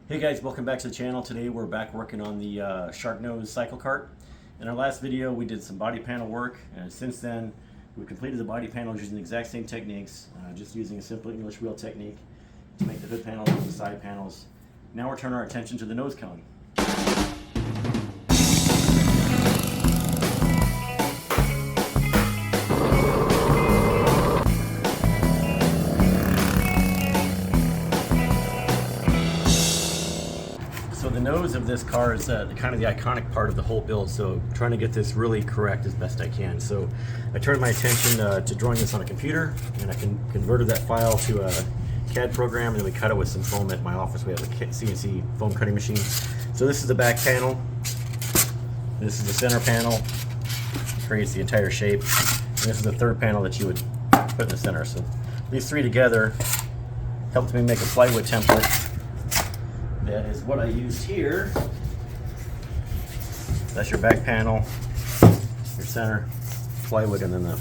Hey guys, welcome back to the channel. Today we're back working on the Sharknose CycleKart. In our last video we did some body panel work, and since then we've completed the body panels using the exact same techniques, just using a simple English wheel technique to make the hood panels and the side panels. Now we're turning our attention to the nose cone. So the nose of this car is kind of the iconic part of the whole build, so I'm trying to get this really correct as best I can. So I turned my attention to drawing this on a computer, and I converted that file to a CAD program, and then we cut it with some foam at my office. We have a CNC foam cutting machine. So this is the back panel, this is the center panel, it creates the entire shape, and this is the third panel that you would put in the center. So these three together helped me make a plywood template. That is what I used here. That's your back panel, your center, plywood, and then the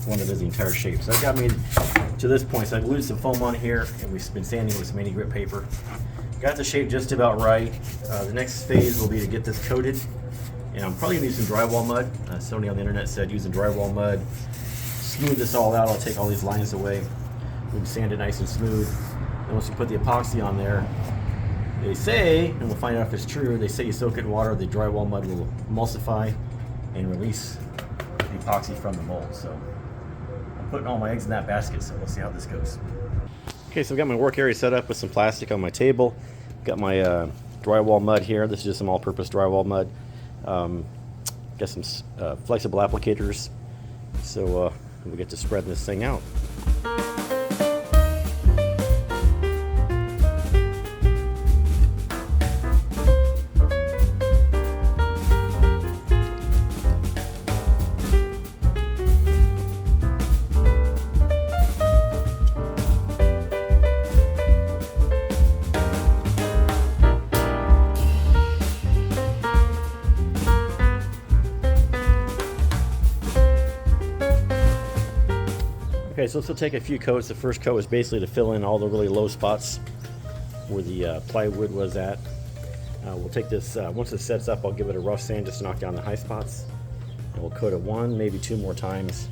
one that is the entire shape. So that got me to this point. So I glued some foam on here, and we've been sanding with some anti-grip paper. Got the shape just about right. The next phase will be to get this coated, and I'm probably gonna use some drywall mud. Somebody on the internet said using drywall mud, smooth this all out. I'll take all these lines away. We can sand it nice and smooth. And once you put the epoxy on there, they say, and we'll find out if it's true, they say you soak it in water, the drywall mud will emulsify and release the epoxy from the mold. So I'm putting all my eggs in that basket, so we'll see how this goes. Okay, so I've got my work area set up with some plastic on my table. Got my drywall mud here. This is just some all-purpose drywall mud. Got some flexible applicators, so we get to spread this thing out. Okay, so this will take a few coats. The first coat is basically to fill in all the really low spots where the plywood was at. We'll take this, once it sets up, I'll give it a rough sand just to knock down the high spots. And we'll coat it one, maybe two more times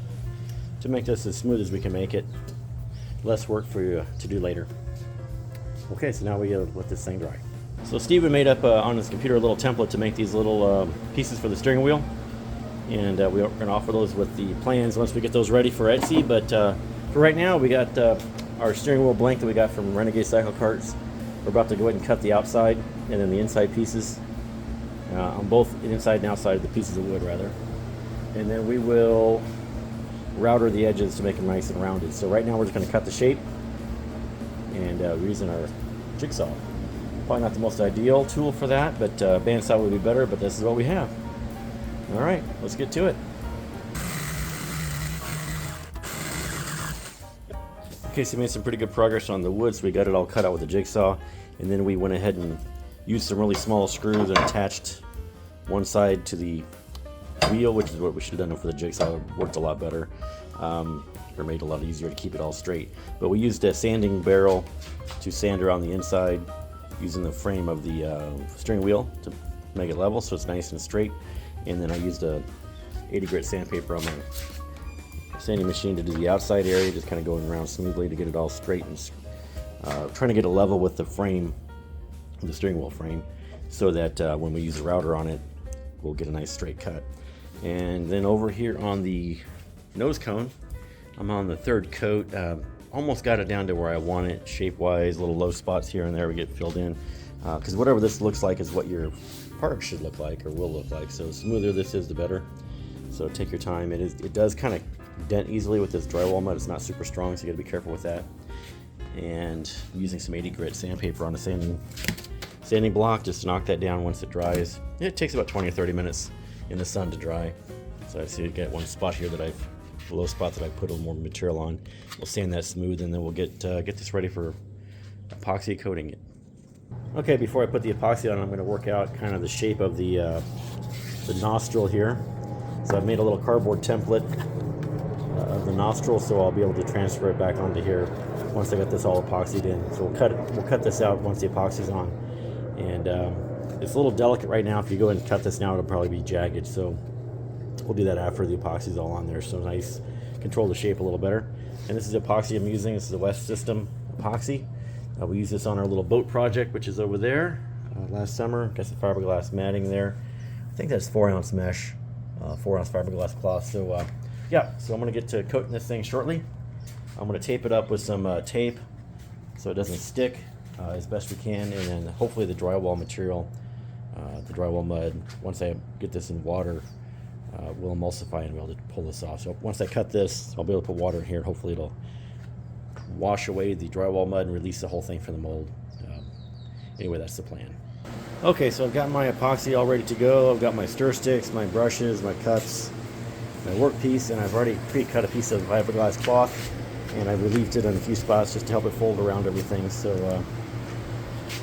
to make this as smooth as we can make it. Less work for you to do later. Okay, so now we let this thing dry. So Steven made up on his computer a little template to make these little pieces for the steering wheel. And we're going to offer those with the plans once we get those ready for Etsy. But for right now, we got our steering wheel blank that we got from Renegade CycleKarts. We're about to go ahead and cut the outside and then the inside pieces on both the inside and outside of the pieces of wood, rather. And then we will router the edges to make them nice and rounded. So right now we're just going to cut the shape, and we're using our jigsaw. Probably not the most ideal tool for that, but bandsaw would be better, but this is what we have. All right, let's get to it. Okay, so we made some pretty good progress on the wood, so we got it all cut out with a jigsaw, and then we went ahead and used some really small screws and attached one side to the wheel, which is what we should have done for the jigsaw. It worked a lot better, or made it a lot easier to keep it all straight. But we used a sanding barrel to sand around the inside using the frame of the steering wheel to make it level so it's nice and straight. And then I used a 80 grit sandpaper on my sanding machine to do the outside area, just kind of going around smoothly to get it all straight and trying to get it level with the frame, the steering wheel frame, so that when we use a router on it, we'll get a nice straight cut. And then over here on the nose cone, I'm on the third coat. Almost got it down to where I want it shape-wise. Little low spots here and there we get filled in, because whatever this looks like is what your part should look like or will look like. So the smoother this is, the better. So take your time. It does kind of dent easily with this drywall mud. It's not super strong, so you got to be careful with that. And I'm using some 80 grit sandpaper on a sanding block just to knock that down once it dries. It takes about 20 or 30 minutes in the sun to dry. So I see you get one spot here that a low spot that I put a little more material on. We'll sand that smooth, and then we'll get this ready for epoxy coating it. Okay, before I put the epoxy on, I'm going to work out kind of the shape of the nostril here. So I've made a little cardboard template of the nostril, so I'll be able to transfer it back onto here once I get this all epoxied in. So we'll cut this out once the epoxy's on. And it's a little delicate right now. If you go and cut this now, it'll probably be jagged. So we'll do that after the epoxy's all on there. So nice, control the shape a little better. And this is epoxy I'm using. This is a West System epoxy. We use this on our little boat project, which is over there. Last summer, got some fiberglass matting there. I think that's 4-ounce mesh, 4-ounce fiberglass cloth. So yeah, so I'm gonna get to coating this thing shortly. I'm gonna tape it up with some tape so it doesn't stick as best we can, and then hopefully the drywall material, the drywall mud, once I get this in water, will emulsify and be able to pull this off. So once I cut this, I'll be able to put water in here, and hopefully it'll wash away the drywall mud and release the whole thing from the mold. Anyway, that's the plan. Okay, so I've got my epoxy all ready to go. I've got my stir sticks, my brushes, my cups, my workpiece, and I've already pre-cut a piece of fiberglass cloth, and I've relieved it in a few spots just to help it fold around everything. So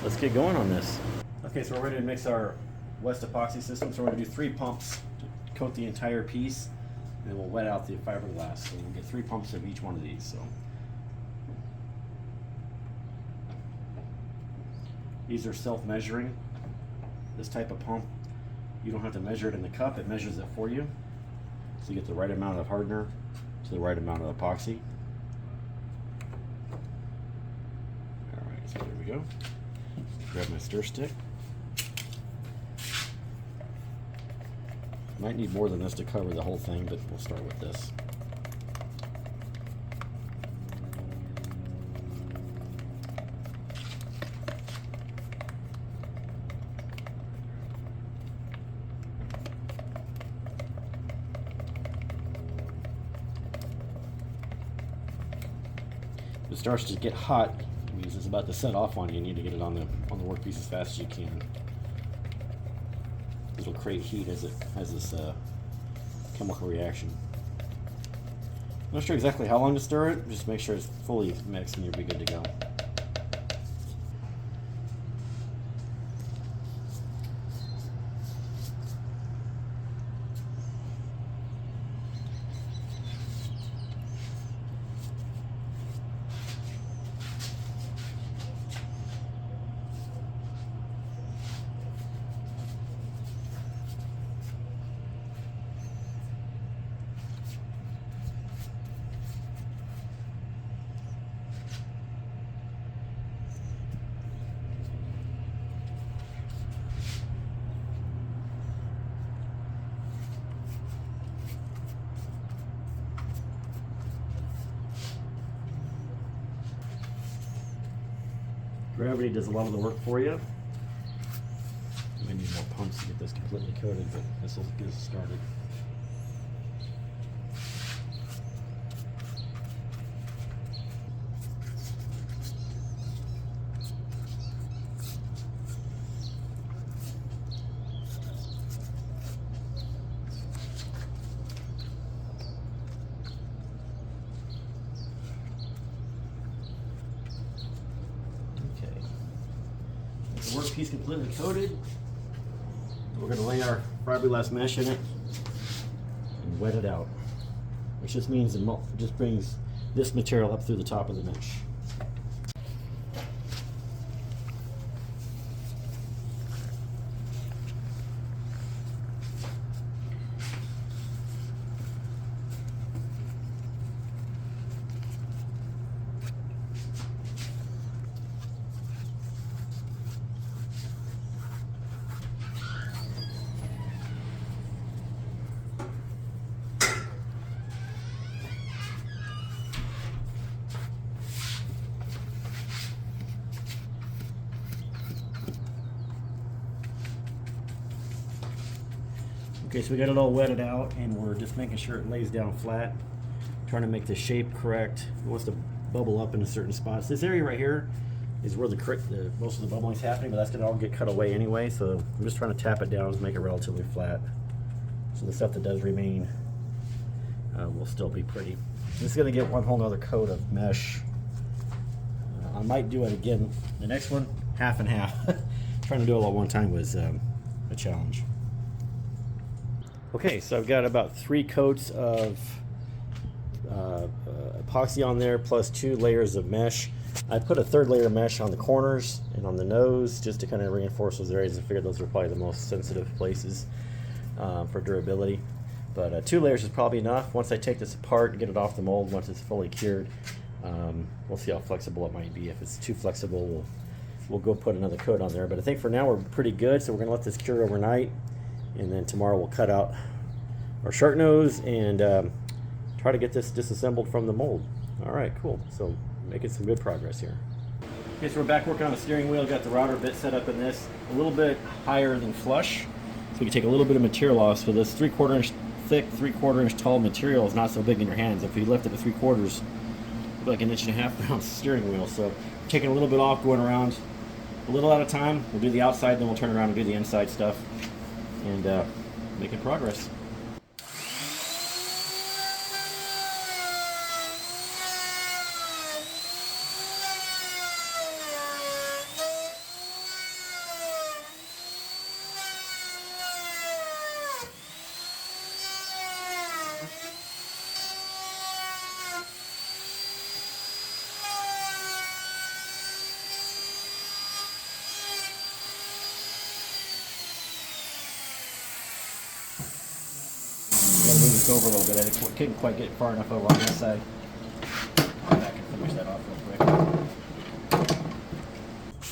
let's get going on this. Okay, so we're ready to mix our West epoxy system. So we're going to do 3 pumps to coat the entire piece, and then we'll wet out the fiberglass. So we'll get 3 pumps of each one of these. So these are self-measuring. This type of pump, you don't have to measure it in the cup, it measures it for you. So you get the right amount of hardener to the right amount of epoxy. Alright, so there we go. Grab my stir stick. Might need more than this to cover the whole thing, but we'll start with this. If it starts to get hot, it means it's about to set off on you. You need to get it on the workpiece as fast as you can. This will create heat as it has this chemical reaction. I'm not sure exactly how long to stir it. Just make sure it's fully mixed and you'll be good to go. Gravity does a lot of the work for you. We need more pumps to get this completely coated, but this will get us started. Workpiece completely coated. We're going to lay our fiberglass mesh in it and wet it out, which just means it just brings this material up through the top of the mesh. Okay, so we got it all wetted out, and we're just making sure it lays down flat, trying to make the shape correct. It wants to bubble up in certain spots. This area right here is where most of the bubbling is happening, but that's going to all get cut away anyway, so I'm just trying to tap it down to make it relatively flat. So the stuff that does remain will still be pretty. This is going to get one whole nother coat of mesh. I might do it again. The next one, half and half. Trying to do it all at one time was a challenge. Okay, so I've got about 3 coats of epoxy on there, plus 2 layers of mesh. I put a third layer of mesh on the corners and on the nose just to kind of reinforce those areas. I figured those are probably the most sensitive places for durability. But 2 layers is probably enough. Once I take this apart and get it off the mold, once it's fully cured, we'll see how flexible it might be. If it's too flexible, we'll go put another coat on there. But I think for now we're pretty good, so we're going to let this cure overnight. And then tomorrow we'll cut out our Sharknose and try to get this disassembled from the mold. All right, cool. So making some good progress here. Okay, so we're back working on the steering wheel. Got the router bit set up in this, a little bit higher than flush. So we can take a little bit of material off. So this 3/4 inch thick, 3/4 inch tall material is not so big in your hands. If you lift it to 3/4, like an 1.5 inch steering wheel. So taking a little bit off, going around a little at a time. We'll do the outside, then we'll turn around and do the inside stuff, and making progress. Gotta move this over a little bit. I couldn't quite get far enough over on this side. Go back and finish that off real quick.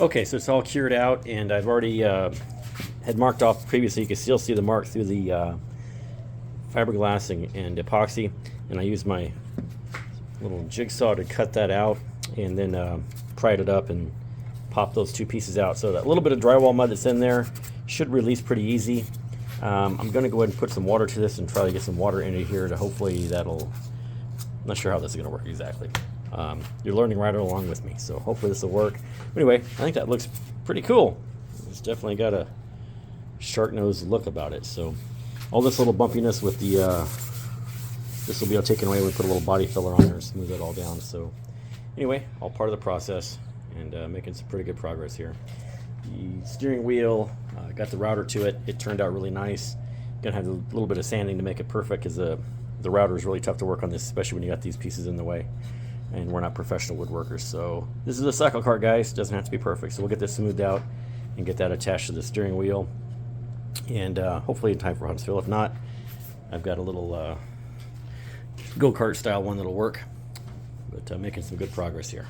Okay, so it's all cured out, and I've already had marked off previously. You can still see the mark through the fiberglass and epoxy, and I used my little jigsaw to cut that out, and then pried it up and popped those 2 pieces out. So that little bit of drywall mud that's in there should release pretty easy. I'm going to go ahead and put some water to this and try to get some water into here to hopefully that'll, I'm not sure how this is going to work exactly. You're learning right along with me, so hopefully this will work. Anyway, I think that looks pretty cool. It's definitely got a Sharknose look about it. So all this little bumpiness with the, this will be all taken away. We put a little body filler on there and smooth it all down. So anyway, all part of the process, and making some pretty good progress here. The steering wheel, got the router to it. It turned out really nice. Gonna have a little bit of sanding to make it perfect, because the router is really tough to work on this, especially when you got these pieces in the way. And we're not professional woodworkers, so this is a CycleKart, guys. Doesn't have to be perfect. So we'll get this smoothed out and get that attached to the steering wheel, and hopefully in time for Huntsville. If not, I've got a little go-kart style one that'll work. But making some good progress here.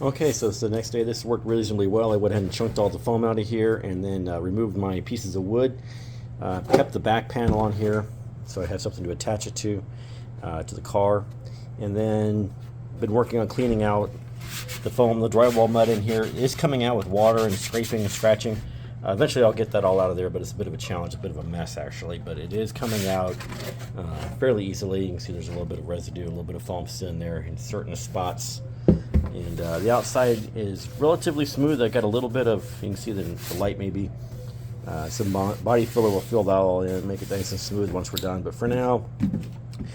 Okay, so it's the next day. This worked reasonably well. I went ahead and chunked all the foam out of here, and then removed my pieces of wood. Kept the back panel on here, so I have something to attach it to the car. And then been working on cleaning out the foam. The drywall mud in here is coming out with water and scraping and scratching. Eventually I'll get that all out of there, but it's a bit of a challenge, a bit of a mess actually, but it is coming out fairly easily. You can see there's a little bit of residue, a little bit of foam still in there in certain spots. And the outside is relatively smooth. I got a little bit of, you can see the light maybe. Some body filler will fill that all in, make it nice and smooth once we're done. But for now,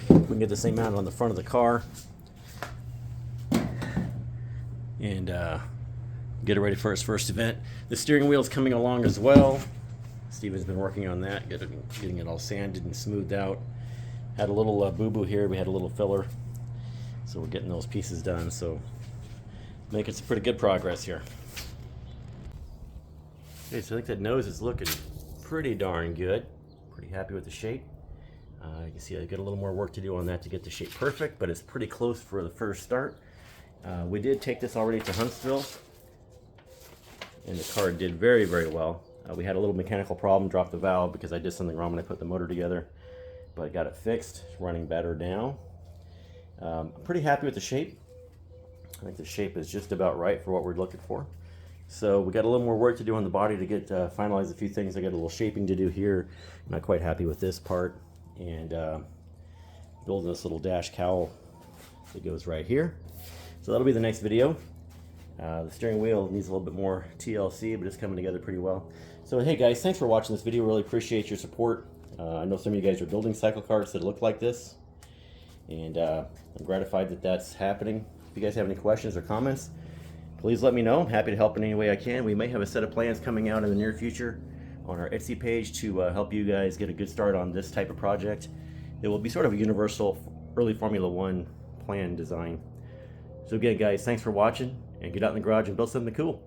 we can get the same mounted on the front of the car and get it ready for its first event. The steering wheel is coming along as well. Steven's been working on that, getting it all sanded and smoothed out. Had a little boo-boo here. We had a little filler, so we're getting those pieces done. So making some pretty good progress here. Okay, so I think that nose is looking pretty darn good. Pretty happy with the shape. You can see I got a little more work to do on that to get the shape perfect, but it's pretty close for the first start. We did take this already to Huntsville, and the car did very, very well. We had a little mechanical problem, dropped the valve because I did something wrong when I put the motor together, but I got it fixed. It's running better now. I'm pretty happy with the shape. I think the shape is just about right for what we're looking for. So we got a little more work to do on the body to get finalize a few things. I got a little shaping to do here. I'm not quite happy with this part, and building this little dash cowl that goes right here. So that'll be the next video. The steering wheel needs a little bit more TLC, but it's coming together pretty well. So hey guys, thanks for watching this video. Really appreciate your support. I know some of you guys are building CycleKarts that look like this, and I'm gratified that that's happening. If you guys have any questions or comments, please let me know. I'm happy to help in any way I can. We may have a set of plans coming out in the near future on our Etsy page to help you guys get a good start on this type of project. It will be sort of a universal early Formula One plan design. So again guys, thanks for watching, and get out in the garage and build something cool.